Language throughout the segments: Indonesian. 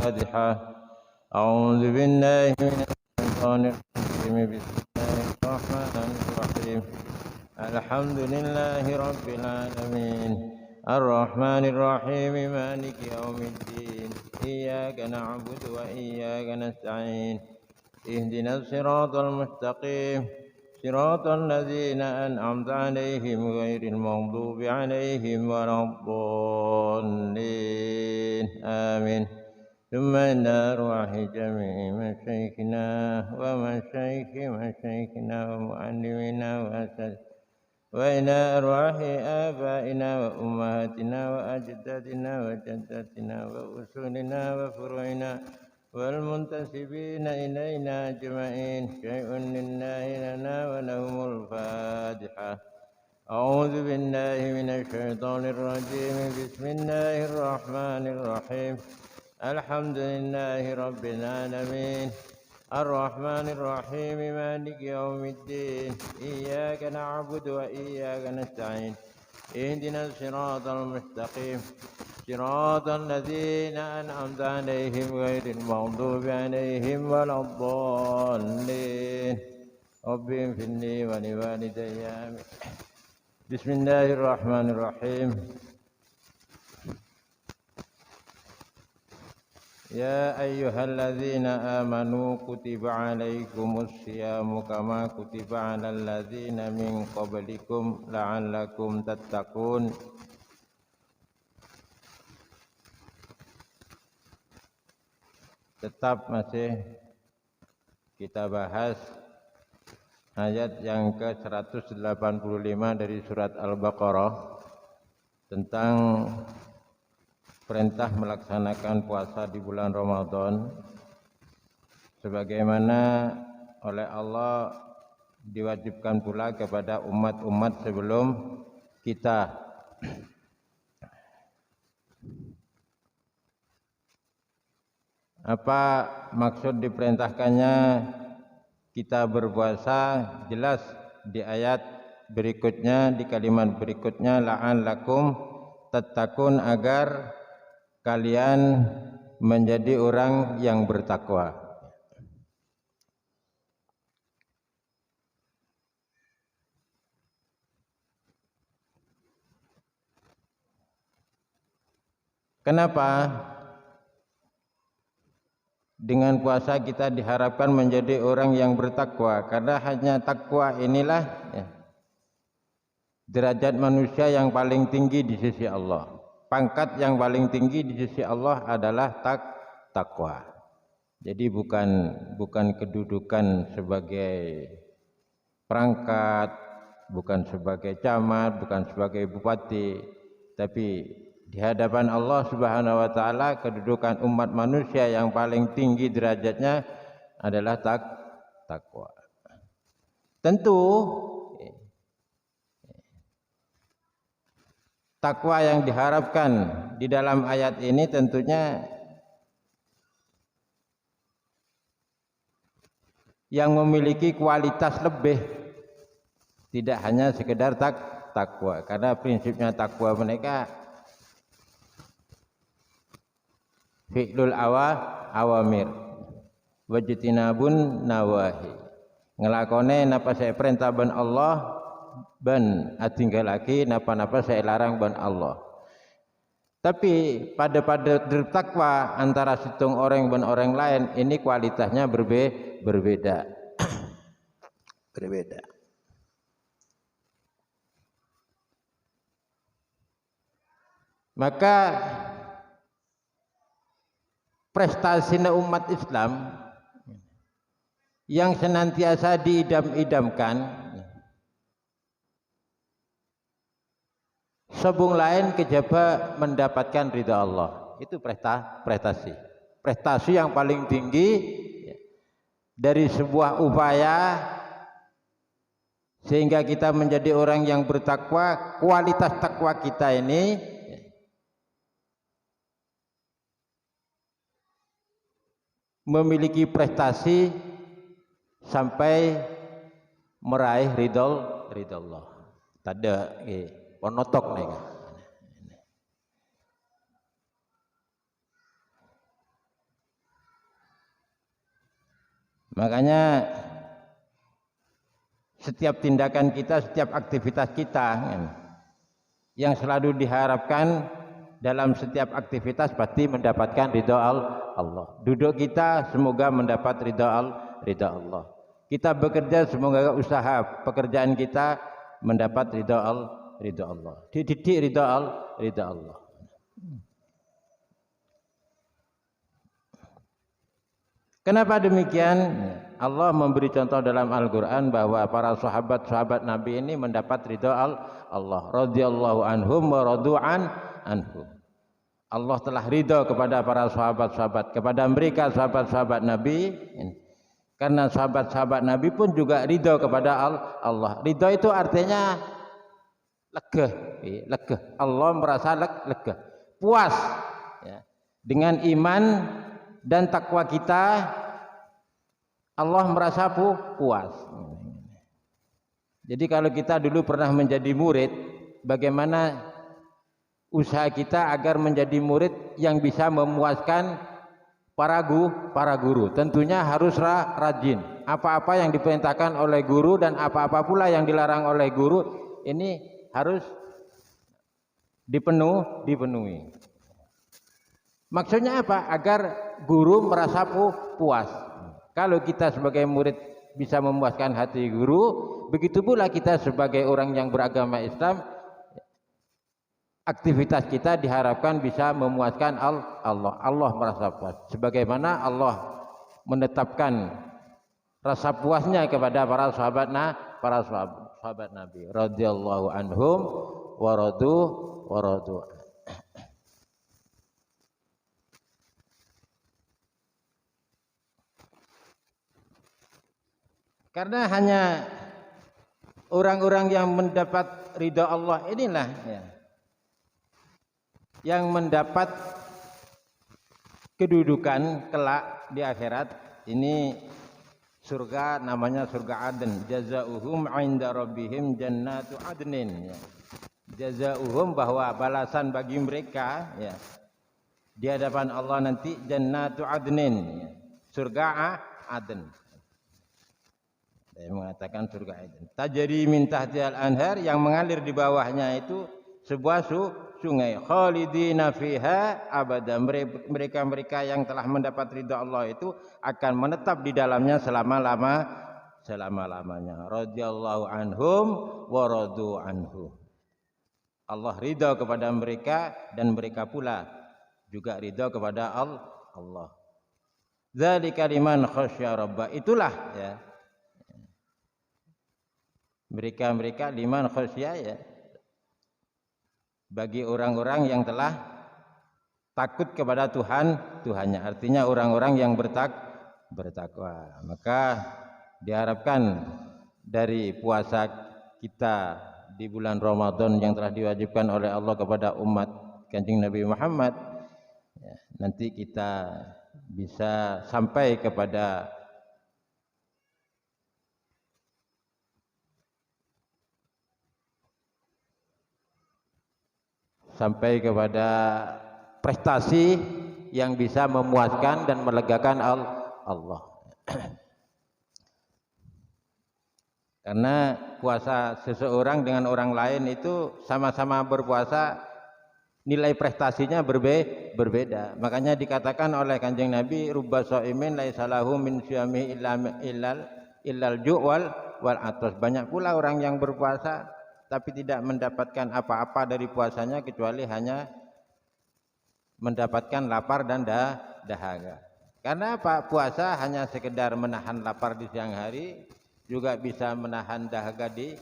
الفاتحة. أعوذ بالله من الشيطان الرجيم. بسم الله الرحمن الرحيم. الحمد لله رب العالمين الرحمن الرحيم مالك يوم الدين. إياك نعبد وإياك نستعين. اهدنا الصراط المستقيم صراط الذين أنعمت عليهم غير المغضوب عليهم ولا الضالين آمين. ثم إلى أرواح جميع مشايخنا مشايخنا ومعلمينا وأساتذتنا، وإلى أرواح آبائنا وأمهاتنا وأجدادنا وجداتنا وأصولنا وفروعنا والمنتسبين إلينا أجمعين. شيء لله لنا ولهم الفاتحة. أعوذ بالله من الشيطان الرجيم. بسم الله الرحمن الرحيم. الحمد لله رب العالمين الرحمن الرحيم مالك يوم الدين. إياك نعبد وإياك نستعين. اهدنا الصراط المستقيم صراط الذين أنعمت عليهم غير المغضوب عليهم ولا الضالين. رب اغفر لي ولوالدي آمين. بسم الله الرحمن الرحيم. يا أيها الذين آمنوا كتب عليكم الصيام كما كتب على الذين من قبلكم لعلكم تتقون. Tetap masih kita bahas ayat yang ke-185 dari surat Al-Baqarah tentang perintah melaksanakan puasa di bulan Ramadan sebagaimana oleh Allah diwajibkan pula kepada umat-umat sebelum kita. Apa maksud diperintahkannya kita berpuasa? Jelas di ayat berikutnya, di kalimat berikutnya, la'allakum tattaqun, agar kalian menjadi orang yang bertakwa. Kenapa? Dengan puasa kita diharapkan menjadi orang yang bertakwa, karena hanya takwa inilah derajat manusia yang paling tinggi di sisi Allah. Pangkat yang paling tinggi di sisi Allah adalah takwa. Jadi bukan kedudukan sebagai perangkat, bukan sebagai camat, bukan sebagai bupati, tapi di hadapan Allah Subhanahu wa taala kedudukan umat manusia yang paling tinggi derajatnya adalah takwa. Tentu takwa yang diharapkan di dalam ayat ini tentunya yang memiliki kualitas lebih, tidak hanya sekedar takwa, karena prinsipnya takwa mereka fi'lul awamir wajtinabun nawahi, ngelakone napa saya perintah ban Allah ban atinggal lagi napa-napa saya larang ban Allah. Tapi pada takwa antara situng orang dan orang lain ini kualitasnya berbeda. Berbeda. Maka prestasi umat Islam yang senantiasa diidam-idamkan, sebung lain kejaba mendapatkan ridha Allah. Itu prestasi. Prestasi yang paling tinggi dari sebuah upaya sehingga kita menjadi orang yang bertakwa. Kualitas takwa kita ini memiliki prestasi sampai meraih ridha Allah. Tada ponotok nih. Makanya setiap tindakan kita, setiap aktivitas kita yang selalu diharapkan dalam setiap aktivitas pasti mendapatkan ridha Allah. Duduk kita semoga mendapat ridha Allah. Kita bekerja semoga usaha pekerjaan kita mendapat ridha Allah. Dididik ridha Allah. Kenapa demikian? Allah memberi contoh dalam Al-Quran bahwa para sahabat-sahabat Nabi ini mendapat ridha Allah. Radhiyallahu anhum wa radu'an anhum. Allah telah ridha kepada para sahabat-sahabat, kepada mereka sahabat-sahabat Nabi. Karena sahabat-sahabat Nabi pun juga ridha kepada Allah. Ridha itu artinya lega, lega. Allah merasa lega, puas ya. Dengan iman dan takwa kita, Allah merasa puas. Jadi kalau kita dulu pernah menjadi murid, bagaimana usaha kita agar menjadi murid yang bisa memuaskan para guru? Tentunya harus rajin. Apa-apa yang diperintahkan oleh guru dan apa-apa pula yang dilarang oleh guru, ini harus dipenuhi. Maksudnya apa? Agar guru merasa puas. Kalau kita sebagai murid bisa memuaskan hati guru, begitu pula kita sebagai orang yang beragama Islam, aktivitas kita diharapkan bisa memuaskan Allah. Allah merasa puas. Sebagaimana Allah menetapkan rasa puasnya kepada para sahabat Nabi. Radhiyallahu anhum wa radu. Karena hanya orang-orang yang mendapat ridha Allah inilah ya, yang mendapat kedudukan kelak di akhirat. Ini surga, namanya surga Aden. Jazaohum 'inda rabbihim jannatu adnin ya. Jazaohum, bahwa balasan bagi mereka ya, di hadapan Allah nanti jannatu adnin ya. Surga Aden. Saya mengatakan surga Aden. Tajri min tahtihal anhar, yang mengalir di bawahnya itu sebuah sungai. Khalidina fiha abada. Mereka yang telah mendapat ridha Allah itu akan menetap di dalamnya selama-lamanya. Radhiyallahu anhum wa radu anhu. Allah ridha kepada mereka dan mereka pula juga ridha kepada Allah. Dzalika liman khasyya rabbah. Itulah ya, mereka liman khasyya ya, bagi orang-orang yang telah takut kepada Tuhannya. Artinya orang-orang yang bertakwa. Maka diharapkan dari puasa kita di bulan Ramadan yang telah diwajibkan oleh Allah kepada umat Kanjeng Nabi Muhammad ya, nanti kita bisa sampai kepada prestasi yang bisa memuaskan dan melegakan Allah. Karena puasa seseorang dengan orang lain itu sama-sama berpuasa, nilai prestasinya berbeda. Makanya dikatakan oleh Kanjeng Nabi, rubba shaimin laisa lahu min syiyami illal ju' wal atas. Banyak pula orang yang berpuasa tapi tidak mendapatkan apa-apa dari puasanya kecuali hanya mendapatkan lapar dan dahaga. Karena apa? Puasa hanya sekedar menahan lapar di siang hari, juga bisa menahan dahaga di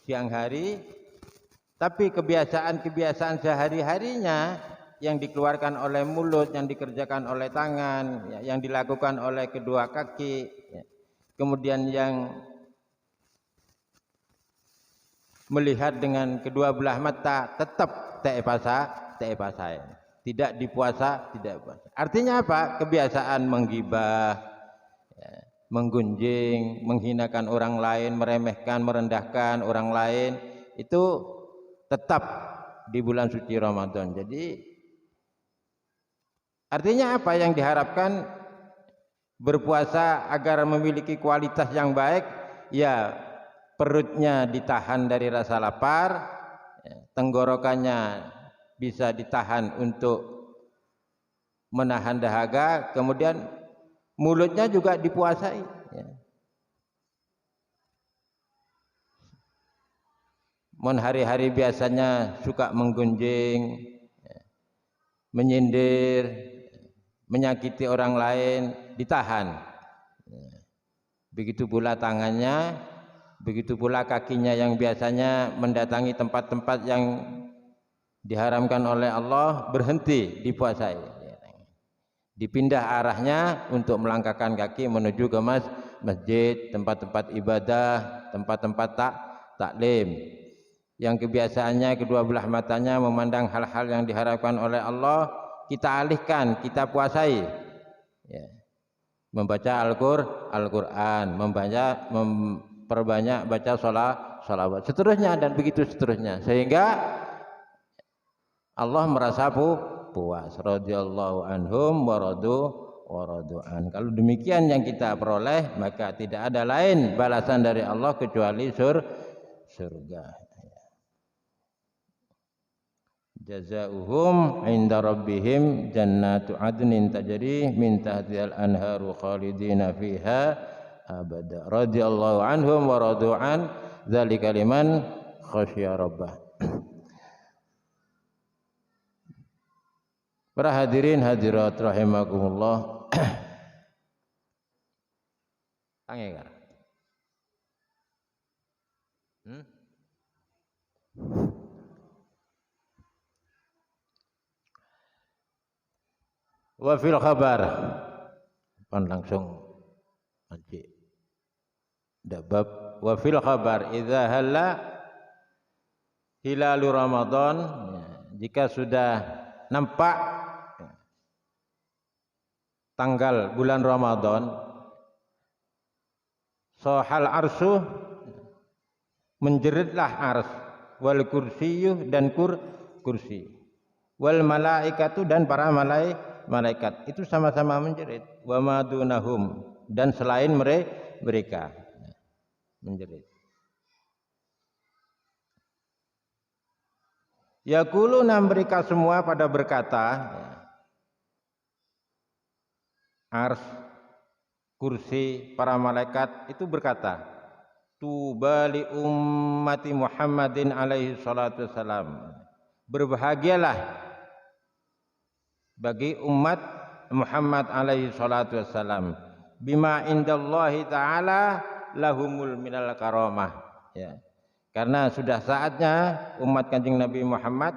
siang hari. Tapi kebiasaan-kebiasaan sehari-harinya yang dikeluarkan oleh mulut, yang dikerjakan oleh tangan, yang dilakukan oleh kedua kaki, kemudian yang melihat dengan kedua belah mata, tetap ta'ipasa. Tidak dipuasa, tidak puasa. Artinya apa? Kebiasaan menggibah, ya, menggunjing, menghinakan orang lain, meremehkan, merendahkan orang lain, itu tetap di bulan suci Ramadan. Jadi artinya apa yang diharapkan? berpuasa agar memiliki kualitas yang baik, ya perutnya ditahan dari rasa lapar, tenggorokannya bisa ditahan untuk menahan dahaga, kemudian mulutnya juga dipuasai. Mon hari-hari biasanya suka menggunjing, menyindir, menyakiti orang lain, ditahan. Begitu pula tangannya, begitu pula kakinya yang biasanya mendatangi tempat-tempat yang diharamkan oleh Allah, berhenti, dipuasai. Dipindah arahnya untuk melangkahkan kaki menuju ke masjid, tempat-tempat ibadah, tempat-tempat taklim. Yang kebiasaannya kedua belah matanya memandang hal-hal yang diharapkan oleh Allah, kita alihkan, kita puasai. Membaca Al-Quran, memperbanyak baca sholawat, seterusnya dan begitu seterusnya, sehingga Allah merasa puas. Radhiyallahu anhum wa radu an. Kalau demikian yang kita peroleh, maka tidak ada lain balasan dari Allah kecuali surga. Jazaohum 'inda rabbihim jannatu 'adnin tajri min tahtihal anharu khalidina fiha abada. Radhiyallahu anhum wa radu an, dzalika liman khasyiya rabbah. Para hadirin hadirat rahimakumullah. Angger. Wa fil khabar, pan langsung nanti dabab. Wa fil khabar idza halla hilalu Ramadan, jika sudah nampak tanggal bulan Ramadan, sohal arsu, menjeritlah ars, wal kursiyuh dan kursi, wal malaikatu dan para malaikat itu sama-sama menjerit, wa madunahum dan selain mereka menjerit. Yaquluna, mereka semua pada berkata, ars, kursi, para malaikat itu berkata, tuba li ummati Muhammadin alaihi salatu wassalam, berbahagialah bagi umat Muhammad alaihi salatu wassalam, bima indallahi ta'ala lahumul minal karamah, ya. Karena sudah saatnya umat Kanjeng Nabi Muhammad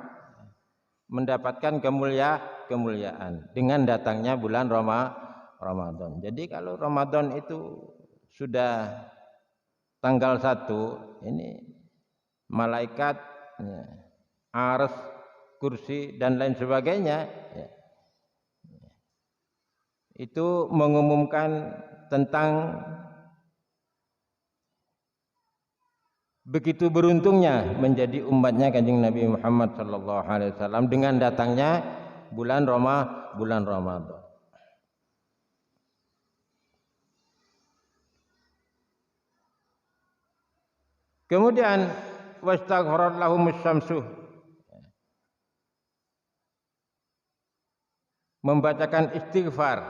mendapatkan kemuliaan dengan datangnya bulan Ramadan. Jadi kalau Ramadan itu sudah tanggal 1, ini malaikat, ya, ars, kursi dan lain sebagainya, ya, itu mengumumkan tentang begitu beruntungnya menjadi umatnya Kanjeng Nabi Muhammad sallallahu alaihi wasallam dengan datangnya bulan Ramadan. Kemudian wastaghfarat lahumus syamsu, membacakan istighfar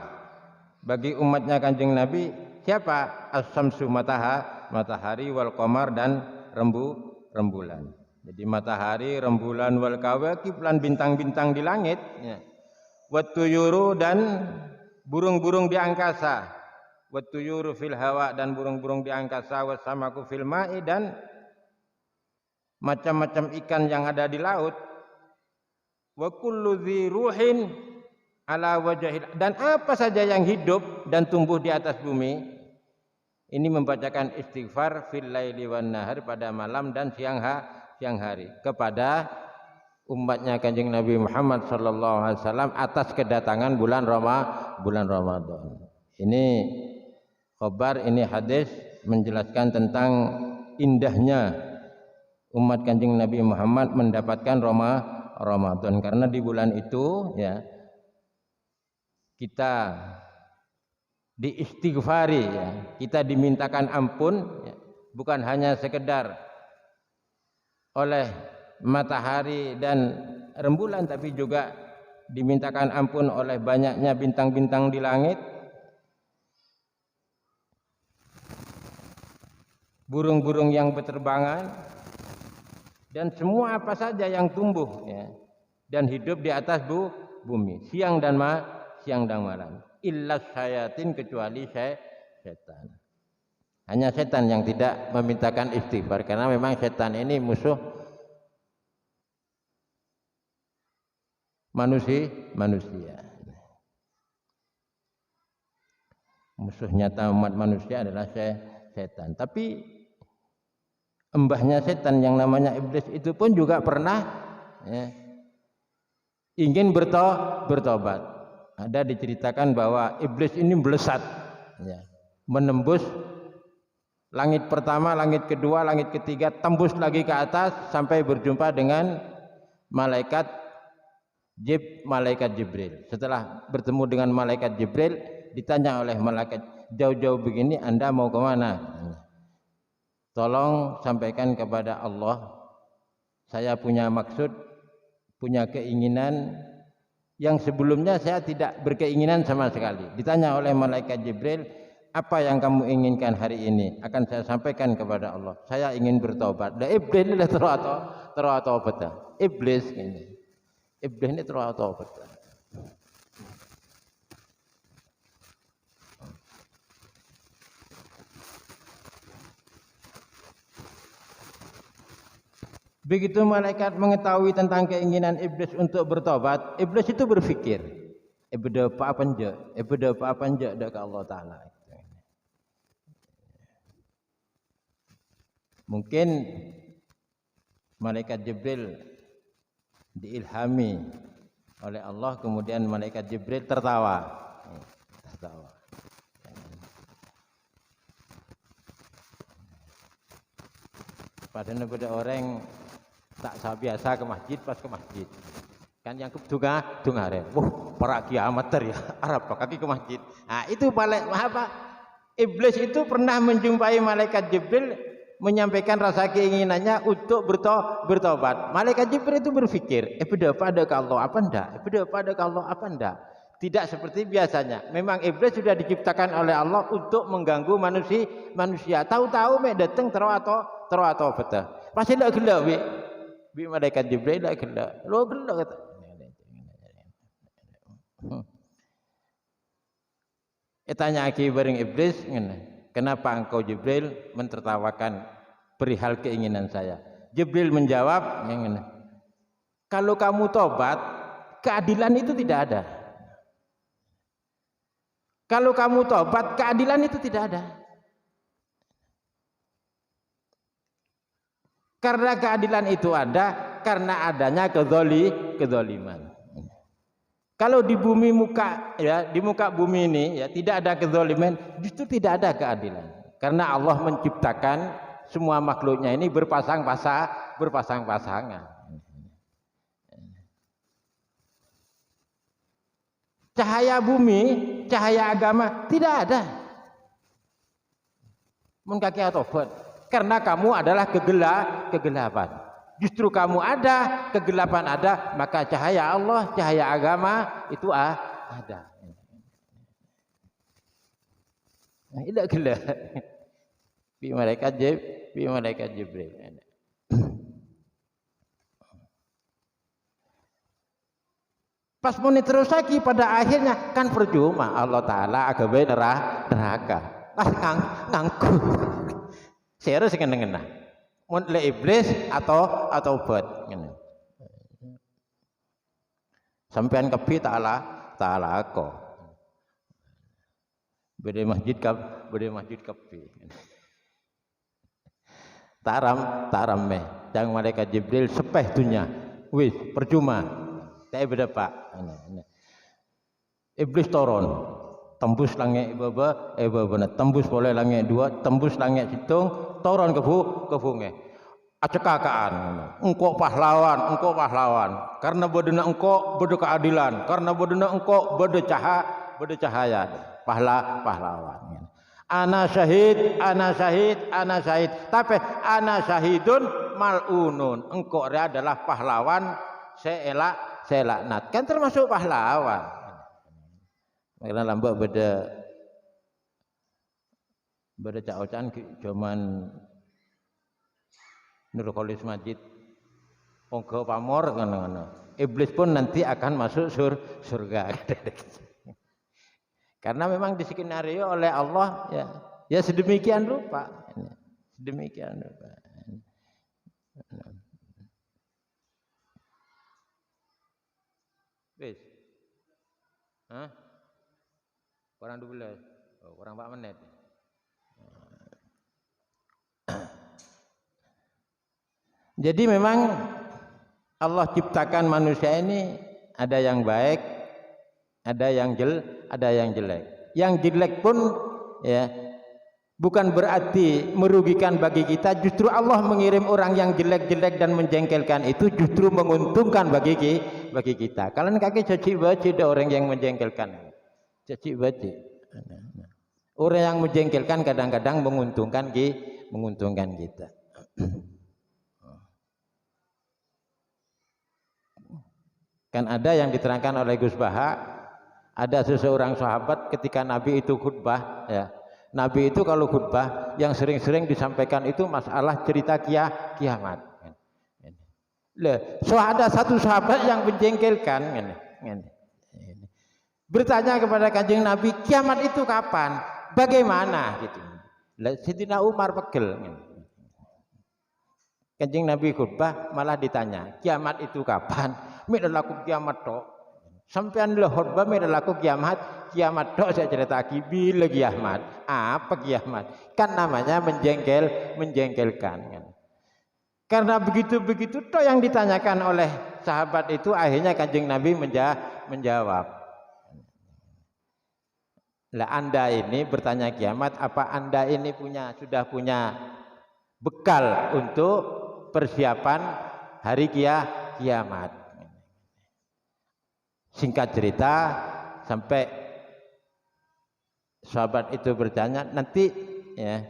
bagi umatnya Kanjeng Nabi. Siapa? As-syamsu, matahari, wal qamar dan rembulan. Jadi matahari, rembulan, wal kawakib lan bintang-bintang di langit, ya. Wat tuyuru dan burung-burung di angkasa, wat tuyuru fil hawa dan burung-burung di angkasa, was samaku fil ma'i dan macam-macam ikan yang ada di laut, wa kullu dzi ruhin ala wajhil, dan apa saja yang hidup dan tumbuh di atas bumi ini membacakan istighfar fil laili wan nahar, pada malam dan siang hari, kepada umatnya Kanjeng Nabi Muhammad sallallahu alaihi wasallam atas kedatangan bulan Ramadan. Ini khabar, ini hadis menjelaskan tentang indahnya umat Kanjeng Nabi Muhammad mendapatkan Ramadan, karena di bulan itu, ya, kita diistighfari ya. Kita dimintakan ampun ya. Bukan hanya sekedar oleh matahari dan rembulan, tapi juga dimintakan ampun oleh banyaknya bintang-bintang di langit, burung-burung yang berterbangan, dan semua apa saja yang tumbuh ya, dan hidup di atas bumi siang dan malam. Illa syayatin, kecuali setan. Hanya setan yang tidak memintakan istighfar, karena memang setan ini musuh manusia. Musuh nyata umat manusia adalah setan. Tapi embahnya setan yang namanya iblis itu pun juga pernah ya, ingin bertobat. Ada diceritakan bahwa iblis ini melesat ya, menembus langit pertama, langit kedua, langit ketiga, tembus lagi ke atas sampai berjumpa dengan malaikat Jibril. Setelah bertemu dengan malaikat Jibril, ditanya oleh malaikat, jauh-jauh begini Anda mau kemana? Tolong sampaikan kepada Allah, saya punya maksud, punya keinginan yang sebelumnya saya tidak berkeinginan sama sekali. Ditanya oleh malaikat Jibril, apa yang kamu inginkan hari ini? Akan saya sampaikan kepada Allah. Saya ingin bertobat. Dan iblis ini teratobat. Iblis ini teratobat. Begitu malaikat mengetahui tentang keinginan iblis untuk bertobat, iblis itu berpikir, ibadah apa anja dak Allah Taala. Mungkin malaikat Jibril diilhami oleh Allah, kemudian malaikat Jibril tertawa. Padahal pada orang tak biasa ke masjid, pas ke masjid kan yang dungare, para kiamat ya Arab kaki ke masjid. Nah itu iblis itu pernah menjumpai malaikat Jibril, menyampaikan rasa keinginannya untuk bertobat. Malaikat Jibril itu berpikir, pada Allah apa enggak? Tidak seperti biasanya. Memang iblis sudah diciptakan oleh Allah untuk mengganggu manusia. Tahu-tahu datang atau betah. Pasti tidak gelap bi malaikat Jibril tidak gelap. Lo gelap kata. Tanya lagi bareng iblis, kenapa engkau Jibril mentertawakan perihal keinginan saya? Jibril menjawab, kalau kamu tobat, keadilan itu tidak ada. Kalau kamu tobat, keadilan itu tidak ada. Karena keadilan itu ada, karena adanya kezaliman. Kalau di bumi di muka bumi ini ya tidak ada kezaliman, justru tidak ada keadilan. Karena Allah menciptakan semua makhluknya ini berpasang-pasangan. Cahaya bumi, cahaya agama tidak ada. Munkaki atau karena kamu adalah kegelapan. Justru kamu ada, kegelapan ada, maka cahaya Allah, cahaya agama itu ada. Nah, tidak gelap. Bi malaikat Jibril. Pas mau terus lagi pada akhirnya kan percuma, Allah Taala agawe neraka. Nganggur. Serius ngene-ngene. Mun le iblis atau bot ngene. Sampean kepi taala kok. Bede masjid kepi. Taram meh. Jang malaikat Jibril sepeh dunya. Wis percuma. Teh beda Pak. Iblis turun. Tembus langit baba, tembus boleh langit dua, tembus langit situng, turun ke bunge. Acekakaan, engkau pahlawan, karena bodena engkau beda keadilan, karena bodena engkau beda cahaya. pahlawan. Ana syahid, ana syahid, ana syahid. Tapi ana syahidun mal'unun. Engkau adalah pahlawan, saya laknat. Kan termasuk pahlawan. Karena lambak beda cak-cakan zaman Nurholis Majid Onggo pamor ngono-ngono. Iblis pun nanti akan masuk surga. Karena memang diskenario oleh Allah ya sedemikian rupa. Sedemikian rupa. Wis. Hah? Kurang 12. Oh, kurang 4 menit. Jadi memang Allah ciptakan manusia ini ada yang baik, ada yang jelek. Yang jelek pun ya bukan berarti merugikan bagi kita. Justru Allah mengirim orang yang jelek-jelek dan menjengkelkan itu justru menguntungkan bagi kita. Kalian kaki caci baci ada orang yang menjengkelkan. Caci baci. Orang yang menjengkelkan kadang-kadang menguntungkan kita. Kan ada yang diterangkan oleh Gus Baha, ada seseorang sahabat ketika Nabi itu khutbah ya. Nabi itu kalau khutbah yang sering-sering disampaikan itu masalah cerita kiamat. Ada satu sahabat yang menjengkelkan bertanya kepada Kanjeng Nabi, kiamat itu kapan? Bagaimana gitu. Sayyidina Umar pegel. Kanjeng Nabi khutbah malah ditanya, kiamat itu kapan? Midalaku kiamat tok. Sampean lho khutbah midalaku kiamat tok saya cerita lagi bila kiamat. Apa kiamat? Kan namanya menjengkelkan kan. Karena begitu tok yang ditanyakan oleh sahabat itu akhirnya Kanjeng Nabi menjawab. Lah Anda ini bertanya kiamat, apa Anda ini sudah punya bekal untuk persiapan hari kiamat? Singkat cerita sampai sahabat itu bertanya, nanti ya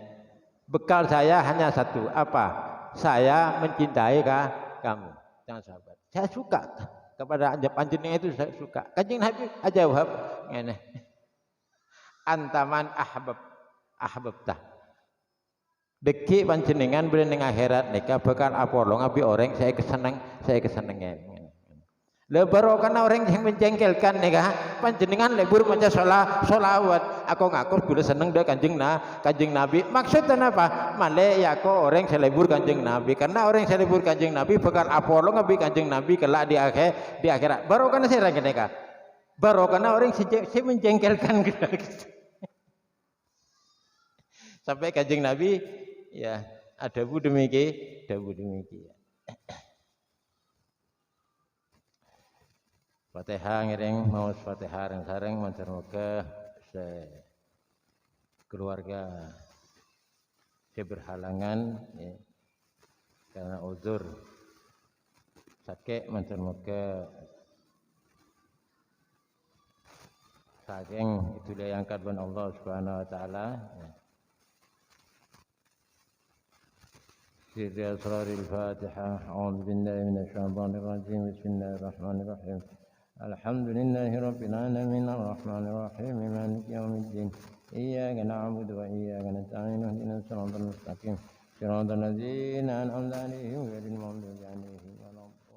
bekal saya hanya satu, apa? Saya mencintai kamu. Jangan sahabat. Saya suka kepada panjenengan itu, saya suka. Kanjeng Nabi aja jawab ngene. Antaman ahbabtah. Deki panjenengan beli ning akhirat nika bakal apolo ngabi orang saya kesenengan. Lah barokah orang yang menjengkelkan nika panjenengan lebur maca sholawat. Aku ngaku gula seneng dah kanjeng Nabi. Maksudnya apa? Male ya aku orang selebur kanjeng Nabi. Karena orang selebur kanjeng Nabi bakal apolo ngabi kanjeng Nabi kelak di akhirat. Barokah saya nika. Barokah orang si menjengkelkan gitu. Sampai kanjeng Nabi ya ada bu demikian. Fatihah ngiring mau Fatihah sareng matur muga keluarga saya berhalangan ya, karena uzur sakit matur muga saking itu yang diangkat oleh Allah Subhanahu wa taala ya. Sirri asraril Fatihah. A'udzu billahi minasyaitonir rajim. Bismillahirrahmanirrahim. Alhamdulillahi rabbil alamin arrahmanir rahim maliki yaumiddin. Iyyaka na'budu wa iyyaka nasta'in ihdinas siratal mustaqim. Siratal ladzina an'amta 'alaihim ghairil maghdubi 'alaihim waladdallin.